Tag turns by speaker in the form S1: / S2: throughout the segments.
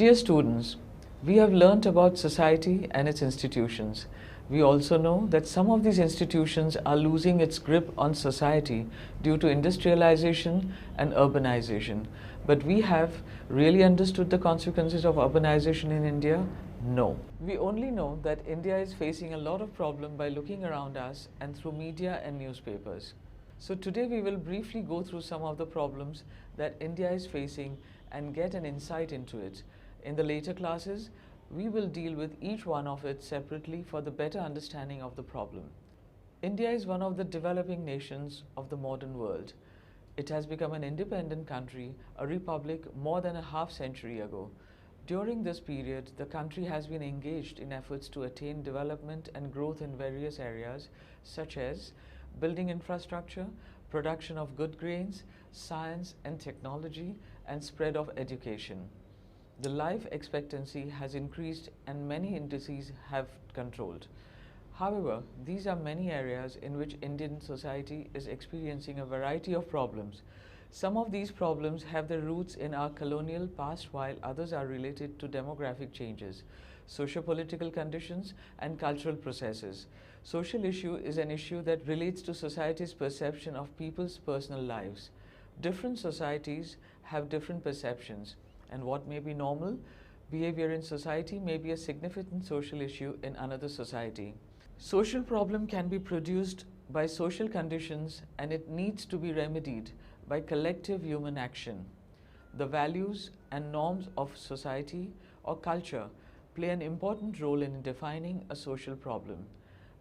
S1: Dear students, we have learnt about society and its institutions. We also know that some of these institutions are losing its grip on society due to industrialization and urbanization. But we have really understood the consequences of urbanization in India? No. We only know that India is facing a lot of problem by looking around us and through media and newspapers. So today we will briefly go through some of the problems that India is facing and get an insight into it. In the later classes, we will deal with each one of it separately for the better understanding of the problem. India is one of the developing nations of the modern world. It has become an independent country, a republic, more than a half century ago. During this period, the country has been engaged in efforts to attain development and growth in various areas such as building infrastructure, production of good grains, science and technology, and spread of education. The life expectancy has increased and many indices have controlled. However, these are many areas in which Indian society is experiencing a variety of problems. Some of these problems have their roots in our colonial past, while others are related to demographic changes, socio-political conditions, and cultural processes. Social issue is an issue that relates to society's perception of people's personal lives. Different societies have different perceptions, and what may be normal behavior in society may be a significant social issue in another society. Social problem can be produced by social conditions, and it needs to be remedied by collective human action. The values and norms of society or culture play an important role in defining a social problem.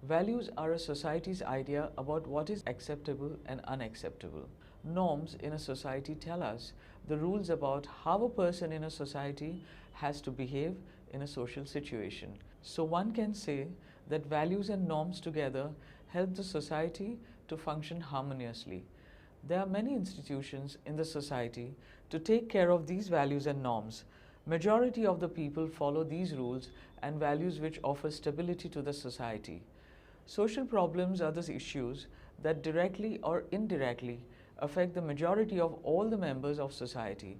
S1: Values are a society's idea about what is acceptable and unacceptable. Norms in a society tell us the rules about how a person in a society has to behave in a social situation. So one can say that values and norms together help the society to function harmoniously. There are many institutions in the society to take care of these values and norms. Majority of the people follow these rules and values which offer stability to the society. Social problems are the issues that directly or indirectly affect the majority of all the members of society.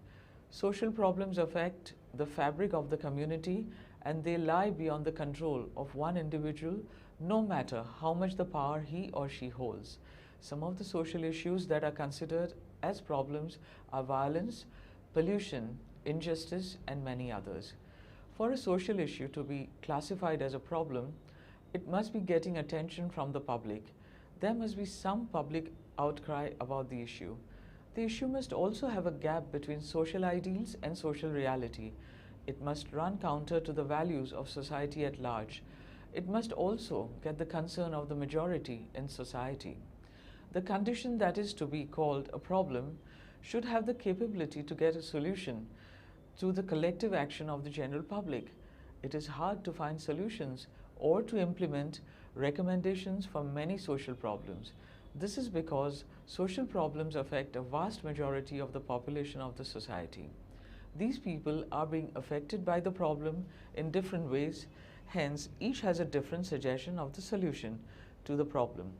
S1: Social problems affect the fabric of the community, and they lie beyond the control of one individual, no matter how much the power he or she holds. Some of the social issues that are considered as problems are violence, pollution, injustice, and many others. For a social issue to be classified as a problem, it must be getting attention from the public. There must be some public outcry about the issue. The issue must also have a gap between social ideals and social reality. It must run counter to the values of society at large. It must also get the concern of the majority in society. The condition that is to be called a problem should have the capability to get a solution through the collective action of the general public. It is hard to find solutions or to implement recommendations for many social problems. This is because social problems affect a vast majority of the population of the society. These people are being affected by the problem in different ways, hence each has a different suggestion of the solution to the problem.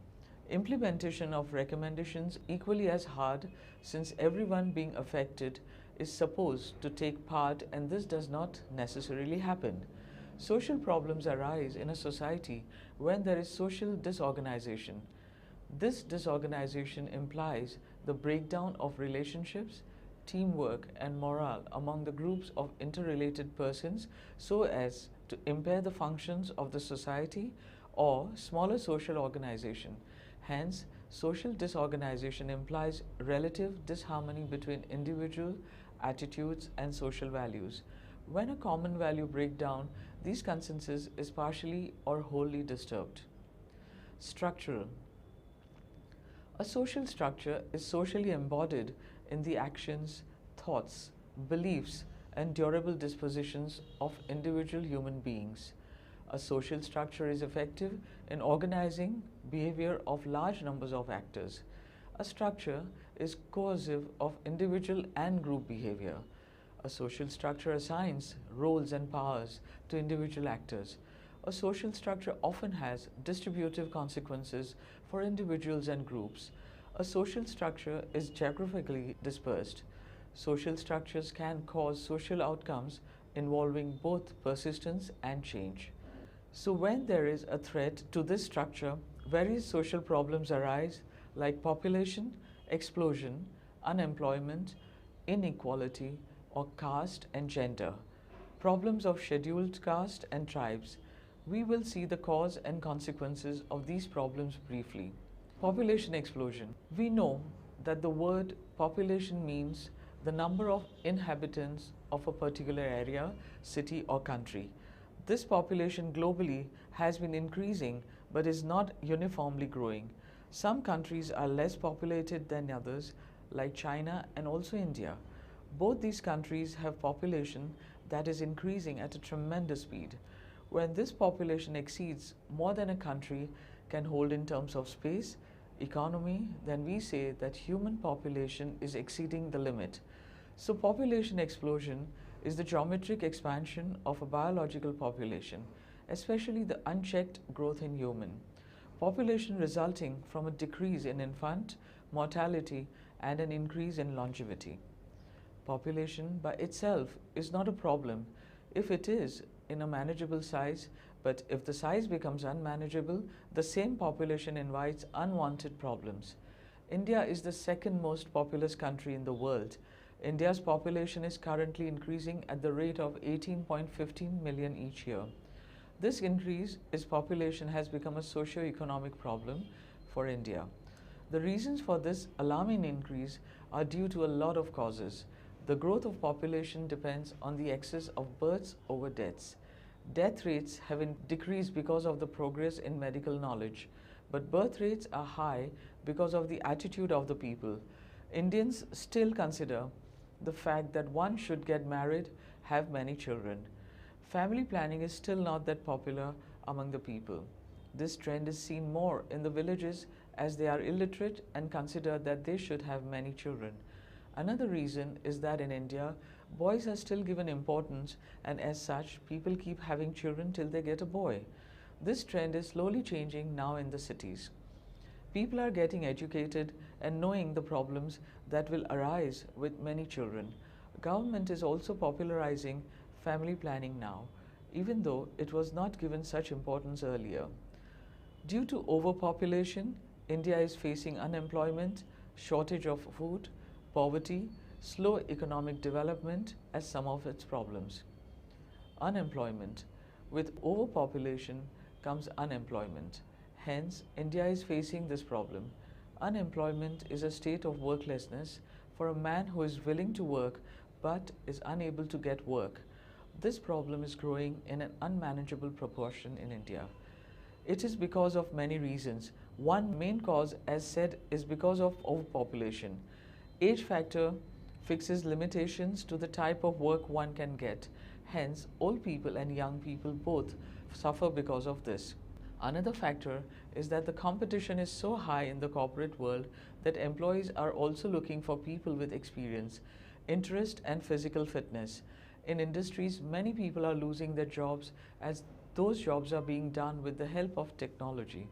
S1: Implementation of recommendations equally as hard, since everyone being affected is supposed to take part, and this does not necessarily happen. Social problems arise in a society when there is social disorganization. This disorganization implies the breakdown of relationships, teamwork, and morale among the groups of interrelated persons so as to impair the functions of the society or smaller social organization. Hence, social disorganization implies relative disharmony between individual attitudes and social values. When a common value breaks down, these consensus is partially or wholly disturbed. Structural. A social structure is socially embodied in the actions, thoughts, beliefs, and durable dispositions of individual human beings. A social structure is effective in organizing behavior of large numbers of actors. A structure is coercive of individual and group behavior. A social structure assigns roles and powers to individual actors. A social structure often has distributive consequences for individuals and groups. A social structure is geographically dispersed. Social structures can cause social outcomes involving both persistence and change. So when there is a threat to this structure, various social problems arise like population, explosion, unemployment, inequality, or caste and gender. Problems of scheduled caste and tribes. We will see the cause and consequences of these problems briefly. Population explosion. We know that the word population means the number of inhabitants of a particular area, city, or country. This population globally has been increasing but is not uniformly growing. Some countries are less populated than others, like China and also India. Both these countries have population that is increasing at a tremendous speed. When this population exceeds more than a country can hold in terms of space, economy, then we say that human population is exceeding the limit. So population explosion is the geometric expansion of a biological population, especially the unchecked growth in human. Population resulting from a decrease in infant mortality and an increase in longevity. Population by itself is not a problem if it is in a manageable size, but if the size becomes unmanageable, the same population invites unwanted problems. India is the second most populous country in the world. India's population is currently increasing at the rate of 18.15 million each year. This increase in population has become a socio-economic problem for India. The reasons for this alarming increase are due to a lot of causes. The growth of population depends on the excess of births over deaths. Death rates have decreased because of the progress in medical knowledge, but birth rates are high because of the attitude of the people. Indians still consider the fact that one should get married, have many children. Family planning is still not that popular among the people. This trend is seen more in the villages as they are illiterate and consider that they should have many children. Another reason is that in India, boys are still given importance, and as such, people keep having children till they get a boy. This trend is slowly changing now in the cities. People are getting educated and knowing the problems that will arise with many children. Government is also popularizing family planning now, even though it was not given such importance earlier. Due to overpopulation, India is facing unemployment, shortage of food, poverty, slow economic development as some of its problems. Unemployment. With overpopulation comes unemployment. Hence, India is facing this problem. Unemployment is a state of worklessness for a man who is willing to work but is unable to get work. This problem is growing in an unmanageable proportion in India. It is because of many reasons. One main cause, as said, is because of overpopulation. Age factor fixes limitations to the type of work one can get. Hence, old people and young people both suffer because of this. Another factor is that the competition is so high in the corporate world that employees are also looking for people with experience, interest, and physical fitness. In industries, many people are losing their jobs as those jobs are being done with the help of technology.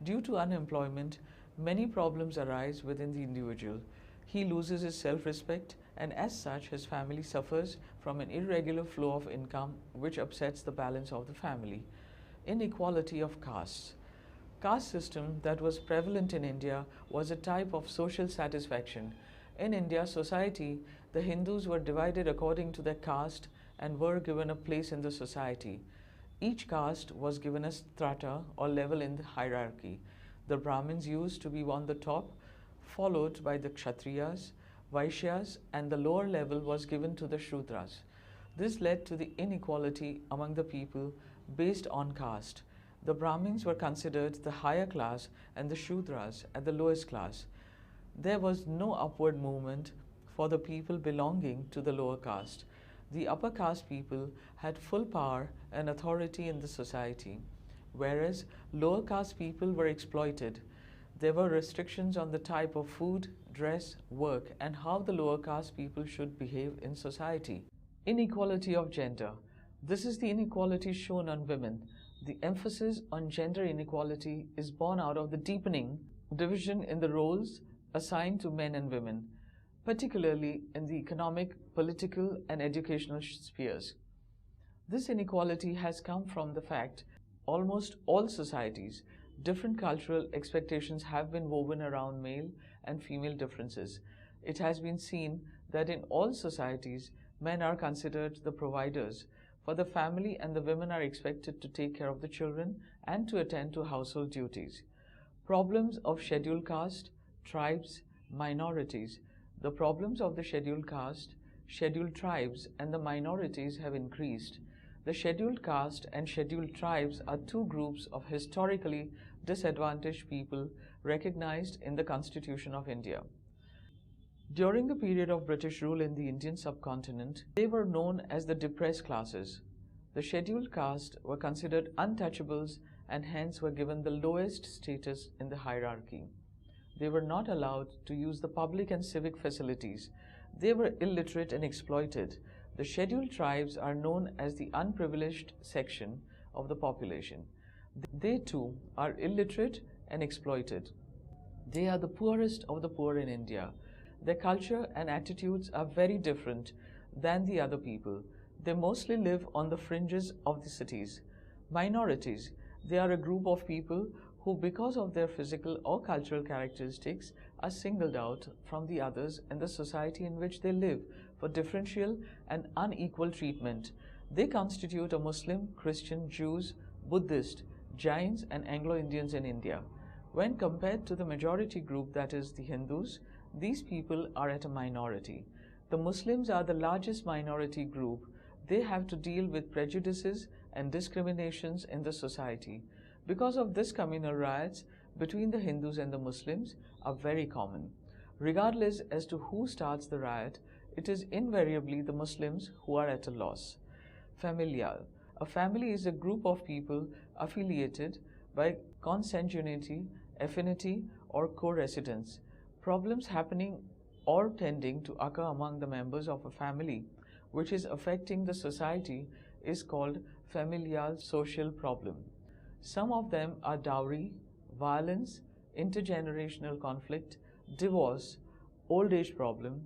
S1: Due to unemployment, many problems arise within the individual. He loses his self-respect, and as such his family suffers from an irregular flow of income which upsets the balance of the family. Inequality of castes. Caste system that was prevalent in India was a type of social satisfaction. In India society, the Hindus were divided according to their caste and were given a place in the society. Each caste was given a strata or level in the hierarchy. The Brahmins used to be on the top, followed by the Kshatriyas, Vaishyas, and the lower level was given to the Shudras. This led to the inequality among the people based on caste. The Brahmins were considered the higher class and the Shudras at the lowest class. There was no upward movement for the people belonging to the lower caste. The upper caste people had full power and authority in the society, whereas lower caste people were exploited. There were restrictions on the type of food, dress, work, and how the lower caste people should behave in society. Inequality of gender. This is the inequality shown on women. The emphasis on gender inequality is born out of the deepening division in the roles assigned to men and women, particularly in the economic, political, and educational spheres. This inequality has come from the fact almost all societies, different cultural expectations have been woven around male and female differences. It has been seen that in all societies, men are considered the providers for the family and the women are expected to take care of the children and to attend to household duties. Problems of scheduled caste, tribes, minorities. The problems of the scheduled caste, scheduled tribes and the minorities have increased. The scheduled caste and scheduled tribes are two groups of historically disadvantaged people recognized in the Constitution of India. During the period of British rule in the Indian subcontinent, they were known as the depressed classes. The scheduled caste were considered untouchables and hence were given the lowest status in the hierarchy. They were not allowed to use the public and civic facilities. They were illiterate and exploited. The scheduled tribes are known as the unprivileged section of the population. They too are illiterate and exploited. They are the poorest of the poor in India. Their culture and attitudes are very different than the other people. They mostly live on the fringes of the cities. Minorities, they are a group of people who, because of their physical or cultural characteristics, are singled out from the others in the society in which they live for differential and unequal treatment. They constitute a Muslim, Christian, Jews, Buddhist, Jains and Anglo-Indians in India. When compared to the majority group, that is the Hindus, these people are at a minority. The Muslims are the largest minority group. They have to deal with prejudices and discriminations in the society. Because of this, communal riots between the Hindus and the Muslims are very common. Regardless as to who starts the riot, it is invariably the Muslims who are at a loss. Familial. A family is a group of people affiliated by consanguinity, affinity, or co-residence. Problems happening or tending to occur among the members of a family which is affecting the society is called familial social problem. Some of them are dowry, violence, intergenerational conflict, divorce, old age problem.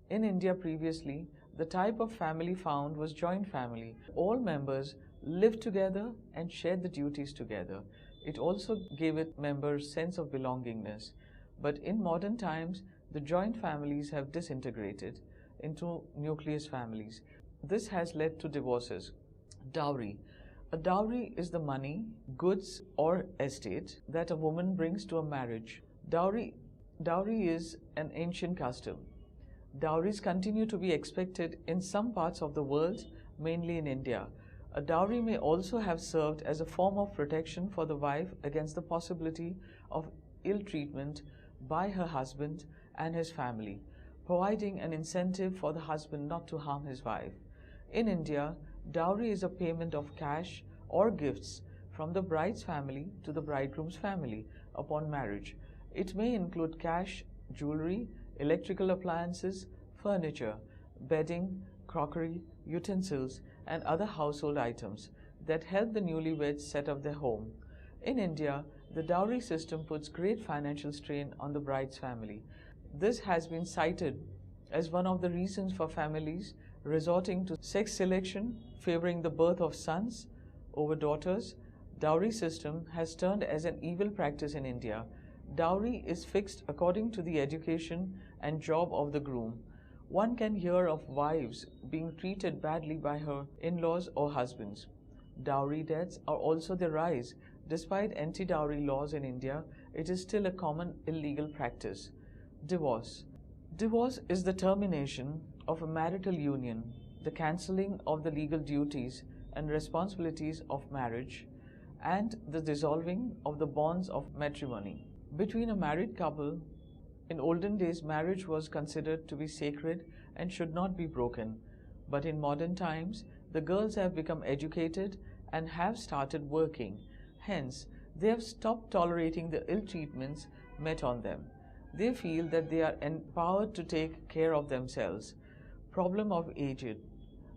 S1: In India previously, the type of family found was joint family. All members lived together and shared the duties together. It also gave its members sense of belongingness. But in modern times, the joint families have disintegrated into nucleus families. This has led to divorces. Dowry. A dowry is the money, goods or estate that a woman brings to a marriage. Dowry is an ancient custom. Dowries continue to be expected in some parts of the world, mainly in India. A dowry may also have served as a form of protection for the wife against the possibility of ill treatment by her husband and his family, providing an incentive for the husband not to harm his wife. In India, dowry is a payment of cash or gifts from the bride's family to the bridegroom's family upon marriage. It may include cash, jewelry, electrical appliances, furniture, bedding, crockery, utensils, and other household items that help the newlyweds set up their home. In India, the dowry system puts great financial strain on the bride's family. This has been cited as one of the reasons for families resorting to sex selection, favoring the birth of sons over daughters. Dowry system has turned as an evil practice in India. Dowry is fixed according to the education and job of the groom. One can hear of wives being treated badly by her in-laws or husbands. Dowry deaths are also the rise. Despite anti-dowry laws in India, it is still a common illegal practice. Divorce. Divorce is the termination of a marital union, the cancelling of the legal duties and responsibilities of marriage, and the dissolving of the bonds of matrimony. Between a married couple, in olden days, marriage was considered to be sacred and should not be broken. But in modern times, the girls have become educated and have started working. Hence, they have stopped tolerating the ill treatments met on them. They feel that they are empowered to take care of themselves. Problem of aged.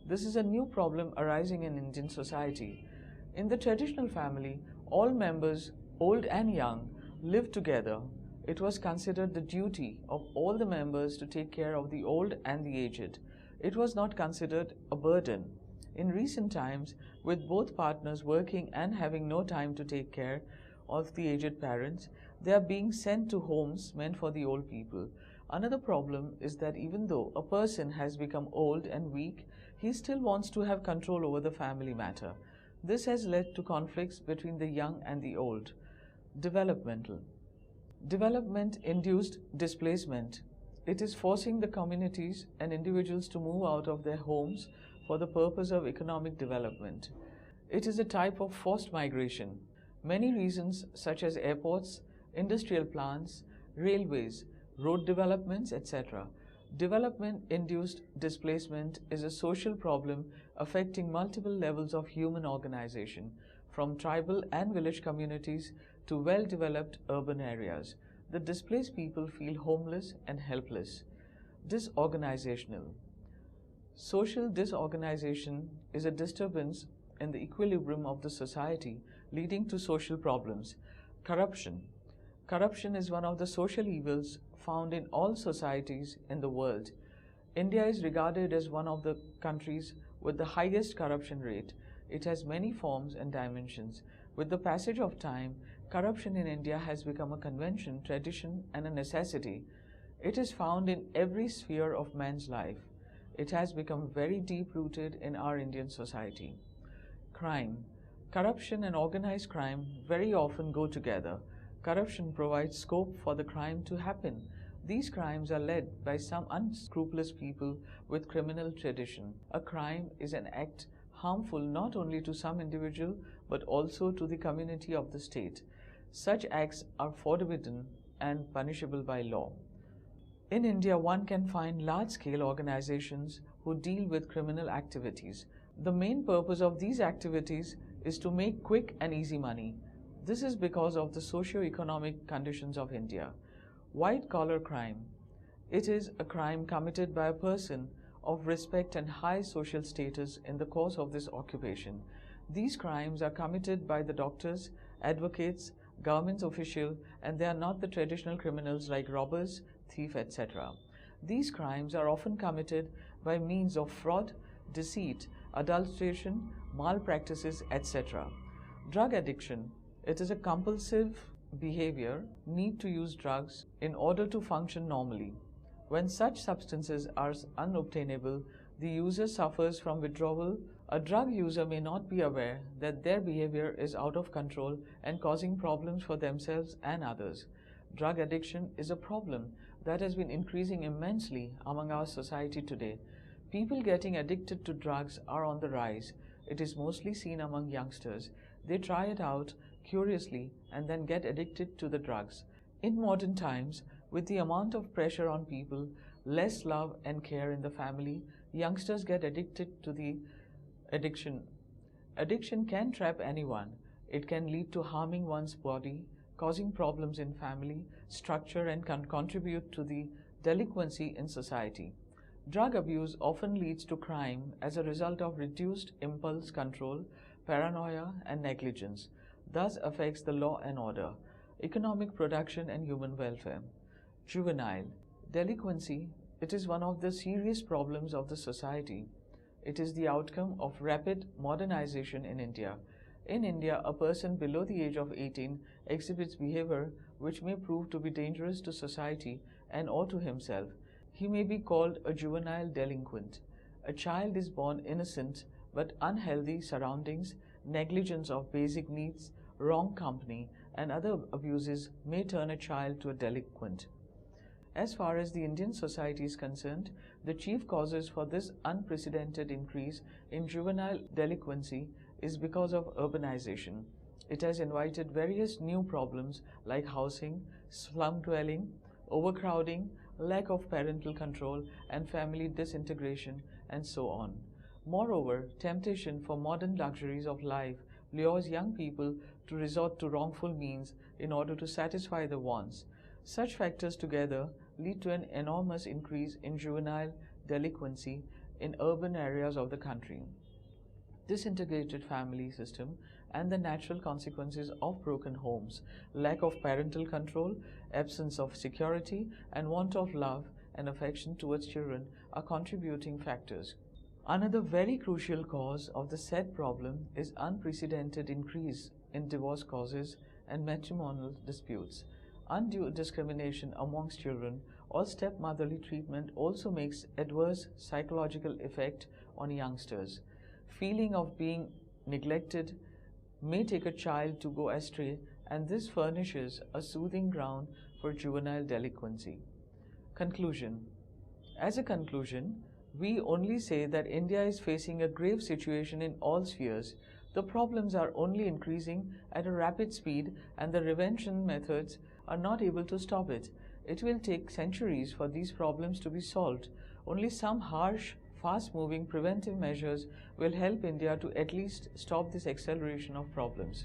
S1: This is a new problem arising in Indian society. In the traditional family, all members, old and young, live together. It was considered the duty of all the members to take care of the old and the aged. It was not considered a burden. In recent times, with both partners working and having no time to take care of the aged parents, they are being sent to homes meant for the old people. Another problem is that even though a person has become old and weak, he still wants to have control over the family matter. This has led to conflicts between the young and the old. Developmental. Development-induced displacement. It is forcing the communities and individuals to move out of their homes for the purpose of economic development. It is a type of forced migration. Many reasons such as airports, industrial plants, railways, road developments, etc. Development-induced displacement is a social problem affecting multiple levels of human organization, from tribal and village communities to well-developed urban areas. The displaced people feel homeless and helpless. Disorganizational. Social disorganization is a disturbance in the equilibrium of the society, leading to social problems. Corruption. Corruption is one of the social evils found in all societies in the world. India is regarded as one of the countries with the highest corruption rate. It has many forms and dimensions. With the passage of time, corruption in India has become a convention, tradition, and a necessity. It is found in every sphere of man's life. It has become very deep-rooted in our Indian society. Crime. Corruption and organized crime very often go together. Corruption provides scope for the crime to happen. These crimes are led by some unscrupulous people with criminal tradition. A crime is an act harmful not only to some individual but also to the community of the state. Such acts are forbidden and punishable by law. In India, one can find large-scale organizations who deal with criminal activities. The main purpose of these activities is to make quick and easy money. This is because of the socio-economic conditions of India. White-collar crime. It is a crime committed by a person of respect and high social status in the course of this occupation. These crimes are committed by the doctors, advocates, government officials, and they are not the traditional criminals like robbers, thief, etc. These crimes are often committed by means of fraud, deceit, adulteration, malpractices, etc. Drug addiction. It is a compulsive behavior, need to use drugs in order to function normally. When such substances are unobtainable, the user suffers from withdrawal. A drug user may not be aware that their behavior is out of control and causing problems for themselves and others. Drug addiction is a problem that has been increasing immensely among our society today. People getting addicted to drugs are on the rise. It is mostly seen among youngsters. They try it out curiously and then get addicted to the drugs. In modern times, with the amount of pressure on people, less love and care in the family, youngsters get addicted to the addiction. Addiction can trap anyone. It can lead to harming one's body, causing problems in family structure, and can contribute to the delinquency in society. Drug abuse often leads to crime as a result of reduced impulse control, paranoia, and negligence, thus affects the law and order, economic production, and human welfare. Juvenile delinquency. It is one of the serious problems of the society. It is the outcome of rapid modernization in India. In India, a person below the age of 18 exhibits behavior which may prove to be dangerous to society and or to himself. He may be called a juvenile delinquent. A child is born innocent, but unhealthy surroundings, negligence of basic needs, wrong company, and other abuses may turn a child to a delinquent. As far as the Indian society is concerned, the chief causes for this unprecedented increase in juvenile delinquency is because of urbanization. It has invited various new problems like housing, slum dwelling, overcrowding, lack of parental control, and family disintegration, and so on. Moreover, temptation for modern luxuries of life lures young people to resort to wrongful means in order to satisfy their wants. Such factors together lead to an enormous increase in juvenile delinquency in urban areas of the country. Disintegrated family system and the natural consequences of broken homes, lack of parental control, absence of security, and want of love and affection towards children are contributing factors. Another very crucial cause of the said problem is unprecedented increase in divorce causes and matrimonial disputes. Undue discrimination amongst children or stepmotherly treatment also makes adverse psychological effect on youngsters. Feeling of being neglected may take a child to go astray, and this furnishes a soothing ground for juvenile delinquency. Conclusion. As a conclusion, we only say that India is facing a grave situation in all spheres. The problems are only increasing at a rapid speed, and the prevention methods are not able to stop it. It will take centuries for these problems to be solved. Only some harsh, fast-moving preventive measures will help India to at least stop this acceleration of problems.